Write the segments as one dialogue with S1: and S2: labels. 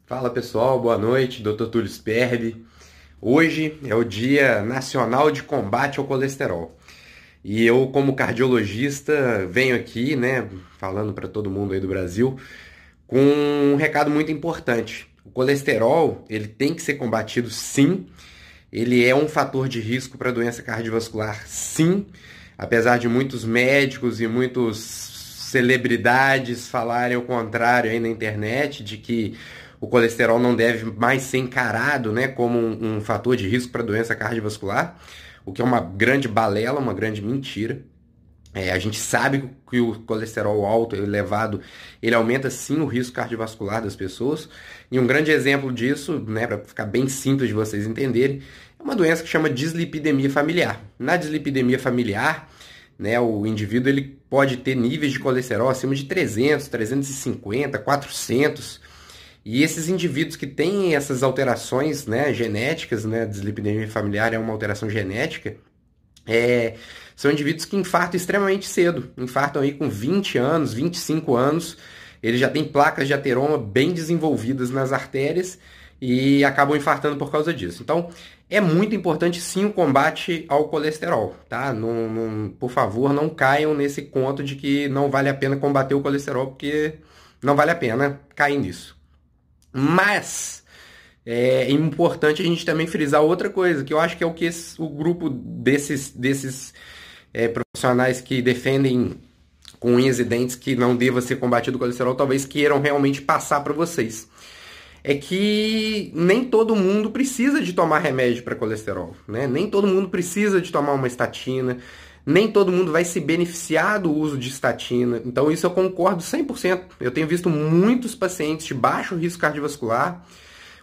S1: Fala pessoal, boa noite, Dr. Túlio Sperbi. Hoje é o Dia Nacional de Combate ao Colesterol. E eu, como cardiologista, venho aqui, falando para todo mundo aí do Brasil, com um recado muito importante. O colesterol, ele tem que ser combatido sim. Ele é um fator de risco para doença cardiovascular, sim. Apesar de muitos médicos e muitos celebridades falarem o contrário aí na internet, de que o colesterol não deve mais ser encarado, como um fator de risco para doença cardiovascular, o que é uma grande balela, uma grande mentira. A gente sabe que o colesterol alto, elevado, ele aumenta sim o risco cardiovascular das pessoas. E um grande exemplo disso, para ficar bem simples de vocês entenderem, é uma doença que chama dislipidemia familiar. Na dislipidemia familiar, o indivíduo ele pode ter níveis de colesterol acima de 300, 350, 400. E esses indivíduos que têm essas alterações, genéticas, dislipidemia familiar é uma alteração genética, são indivíduos que infartam extremamente cedo, infartam aí com 20 anos, 25 anos, eles já têm placas de ateroma bem desenvolvidas nas artérias e acabam infartando por causa disso. Então, é muito importante sim o combate ao colesterol, tá? Por favor, não caiam nesse conto de que não vale a pena combater o colesterol, porque não vale a pena cair nisso. Mas é importante a gente também frisar outra coisa, que eu acho que é o que o grupo desses profissionais que defendem com unhas e dentes que não deva ser combatido o colesterol, talvez queiram realmente passar para vocês. É que nem todo mundo precisa de tomar remédio para colesterol, Nem todo mundo precisa de tomar uma estatina, nem todo mundo vai se beneficiar do uso de estatina. Então isso eu concordo 100%. Eu tenho visto muitos pacientes de baixo risco cardiovascular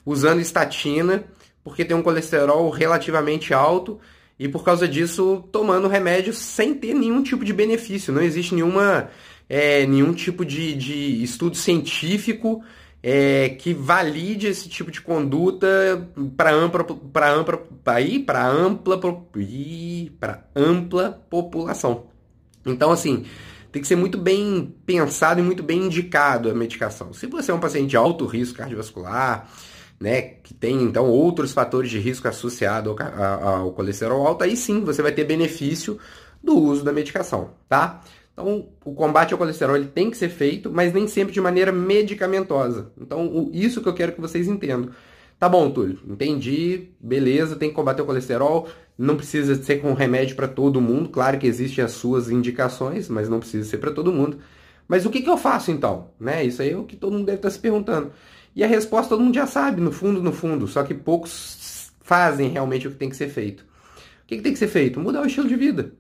S1: usando estatina porque tem um colesterol relativamente alto e por causa disso tomando remédio sem ter nenhum tipo de benefício. Não existe nenhum tipo de estudo científico que valide esse tipo de conduta para ampla população. Então, assim, tem que ser muito bem pensado e muito bem indicado a medicação. Se você é um paciente de alto risco cardiovascular, que tem, então, outros fatores de risco associados ao colesterol alto, aí sim, você vai ter benefício do uso da medicação, tá? Então, o combate ao colesterol ele tem que ser feito, mas nem sempre de maneira medicamentosa. Então, isso que eu quero que vocês entendam. Tá bom, Túlio, entendi, beleza, tem que combater o colesterol, não precisa ser com remédio para todo mundo. Claro que existem as suas indicações, mas não precisa ser para todo mundo. Mas o que eu faço então? Isso aí é o que todo mundo deve estar se perguntando. E a resposta todo mundo já sabe, no fundo, só que poucos fazem realmente o que tem que ser feito. O que tem que ser feito? Mudar o estilo de vida,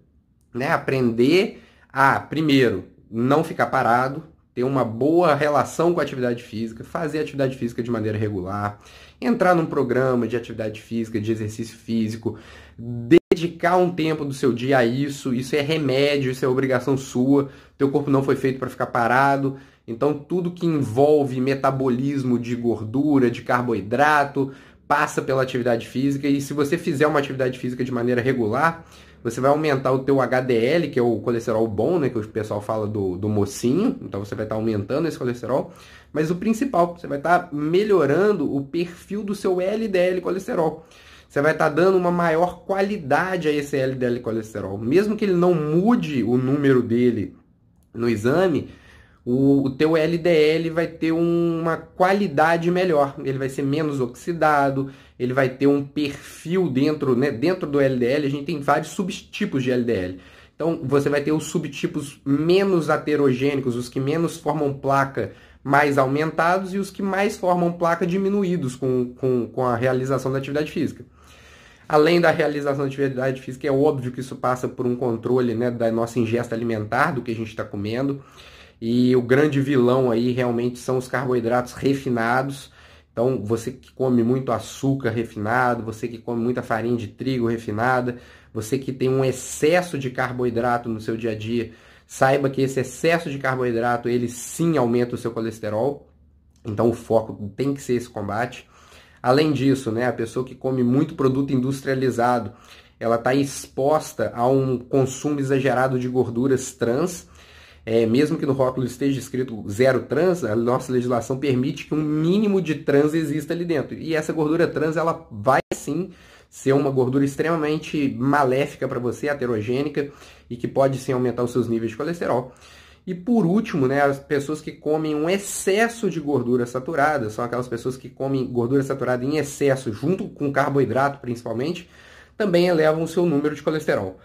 S1: Aprender a, primeiro, não ficar parado, ter uma boa relação com a atividade física, fazer atividade física de maneira regular, entrar num programa de atividade física, de exercício físico, dedicar um tempo do seu dia a isso é remédio, isso é obrigação sua, teu corpo não foi feito para ficar parado, então tudo que envolve metabolismo de gordura, de carboidrato, passa pela atividade física, e se você fizer uma atividade física de maneira regular, você vai aumentar o teu HDL, que é o colesterol bom, que o pessoal fala do mocinho, então você vai estar aumentando esse colesterol, mas o principal, você vai estar melhorando o perfil do seu LDL colesterol. Você vai estar dando uma maior qualidade a esse LDL colesterol. Mesmo que ele não mude o número dele no exame, o teu LDL vai ter uma qualidade melhor, ele vai ser menos oxidado, ele vai ter um perfil dentro do LDL, a gente tem vários subtipos de LDL. Então você vai ter os subtipos menos aterogênicos, os que menos formam placa mais aumentados e os que mais formam placa diminuídos com a realização da atividade física. Além da realização da atividade física, é óbvio que isso passa por um controle da nossa ingesta alimentar, do que a gente está comendo. E o grande vilão aí realmente são os carboidratos refinados. Então, você que come muito açúcar refinado, você que come muita farinha de trigo refinada, você que tem um excesso de carboidrato no seu dia a dia, saiba que esse excesso de carboidrato, ele sim aumenta o seu colesterol. Então, o foco tem que ser esse combate. Além disso, a pessoa que come muito produto industrializado, ela está exposta a um consumo exagerado de gorduras trans. mesmo que no rótulo esteja escrito zero trans, a nossa legislação permite que um mínimo de trans exista ali dentro. E essa gordura trans, ela vai sim ser uma gordura extremamente maléfica para você, aterogênica, e que pode sim aumentar os seus níveis de colesterol. E por último, né, as pessoas que comem um excesso de gordura saturada, são aquelas pessoas que comem gordura saturada em excesso, junto com carboidrato principalmente, também elevam o seu número de colesterol.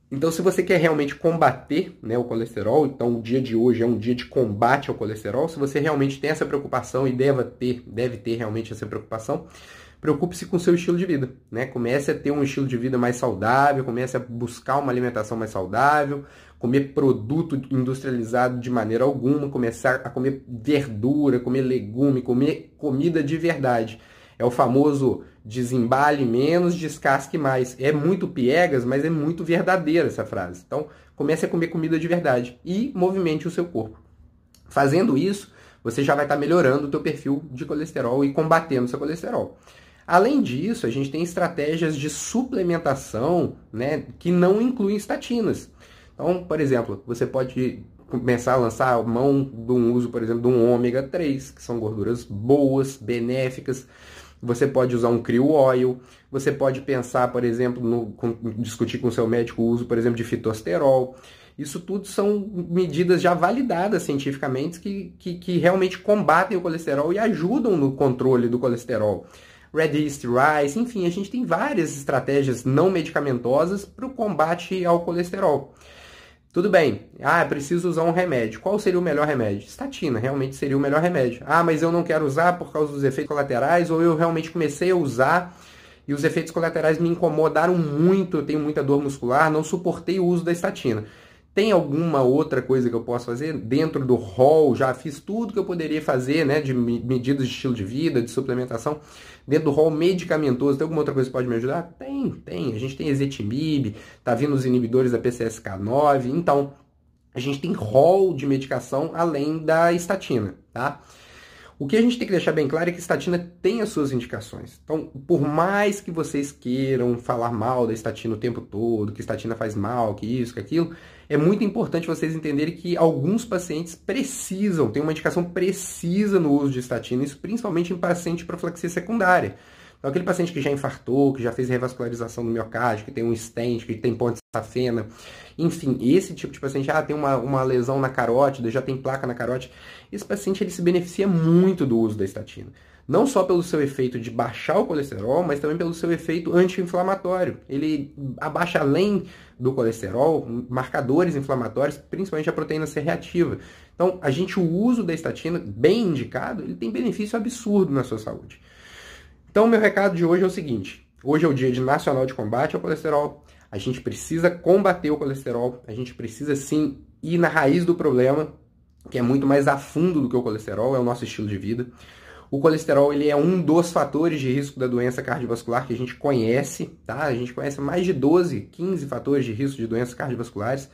S1: Então, se você quer realmente combater, né, o colesterol, então o dia de hoje é um dia de combate ao colesterol, se você realmente tem essa preocupação e deve ter realmente essa preocupação, preocupe-se com o seu estilo de vida, né? Comece a ter um estilo de vida mais saudável, comece a buscar uma alimentação mais saudável, comer produto industrializado de maneira alguma, começar a comer verdura, comer legume, comer comida de verdade. É o famoso desembale menos, descasque mais. É muito piegas, mas é muito verdadeira essa frase. Então, comece a comer comida de verdade e movimente o seu corpo. Fazendo isso, você já vai estar melhorando o teu perfil de colesterol e combatendo o seu colesterol. Além disso, a gente tem estratégias de suplementação, né, que não incluem estatinas. Então, por exemplo, você pode começar a lançar a mão de um uso, por exemplo, de um ômega 3, que são gorduras boas, benéficas. Você pode usar um Krill Oil, você pode pensar, por exemplo, discutir com o seu médico o uso, por exemplo, de fitosterol. Isso tudo são medidas já validadas cientificamente que realmente combatem o colesterol e ajudam no controle do colesterol. Red Yeast Rice, enfim, a gente tem várias estratégias não medicamentosas para o combate ao colesterol. Tudo bem, preciso usar um remédio. Qual seria o melhor remédio? Estatina, realmente seria o melhor remédio. Mas eu não quero usar por causa dos efeitos colaterais, ou eu realmente comecei a usar e os efeitos colaterais me incomodaram muito, eu tenho muita dor muscular, não suportei o uso da estatina. Tem alguma outra coisa que eu posso fazer? Dentro do rol, já fiz tudo que eu poderia fazer, né, de medidas de estilo de vida, de suplementação. Dentro do rol medicamentoso, tem alguma outra coisa que pode me ajudar? Tem. A gente tem ezetimibe, tá vindo os inibidores da PCSK9. Então, a gente tem rol de medicação além da estatina, tá? O que a gente tem que deixar bem claro é que a estatina tem as suas indicações. Então, por mais que vocês queiram falar mal da estatina o tempo todo, que a estatina faz mal, que isso, que aquilo, é muito importante vocês entenderem que alguns pacientes precisam, tem uma indicação precisa no uso de estatina, isso principalmente em paciente de profilaxia secundária. Então, aquele paciente que já infartou, que já fez revascularização do miocárdio, que tem um stent, que tem ponte de safena, enfim, esse tipo de paciente, tem uma lesão na carótida, já tem placa na carótida, esse paciente ele se beneficia muito do uso da estatina. Não só pelo seu efeito de baixar o colesterol, mas também pelo seu efeito anti-inflamatório. Ele abaixa, além do colesterol, marcadores inflamatórios, principalmente a proteína C reativa. Então, o uso da estatina, bem indicado, ele tem benefício absurdo na sua saúde. Então, o meu recado de hoje é o seguinte. Hoje é o dia nacional de combate ao colesterol. A gente precisa combater o colesterol. A gente precisa, sim, ir na raiz do problema, que é muito mais a fundo do que o colesterol, é o nosso estilo de vida. O colesterol ele é um dos fatores de risco da doença cardiovascular que a gente conhece, tá? A gente conhece mais de 12, 15 fatores de risco de doenças cardiovasculares,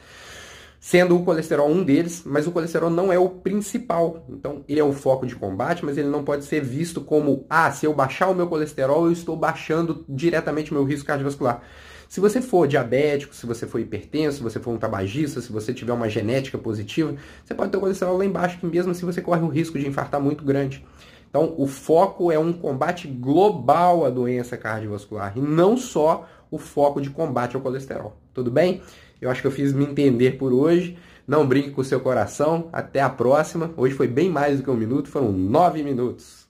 S1: sendo o colesterol um deles, mas o colesterol não é o principal. Então, ele é o foco de combate, mas ele não pode ser visto como, se eu baixar o meu colesterol, eu estou baixando diretamente o meu risco cardiovascular. Se você for diabético, se você for hipertenso, se você for um tabagista, se você tiver uma genética positiva, você pode ter o colesterol lá embaixo, que mesmo assim você corre um risco de infartar muito grande. Então, o foco é um combate global à doença cardiovascular e não só o foco de combate ao colesterol. Tudo bem? Eu acho que eu fiz me entender por hoje. Não brinque com o seu coração. Até a próxima. Hoje foi bem mais do que 1 minuto, foram 9 minutos.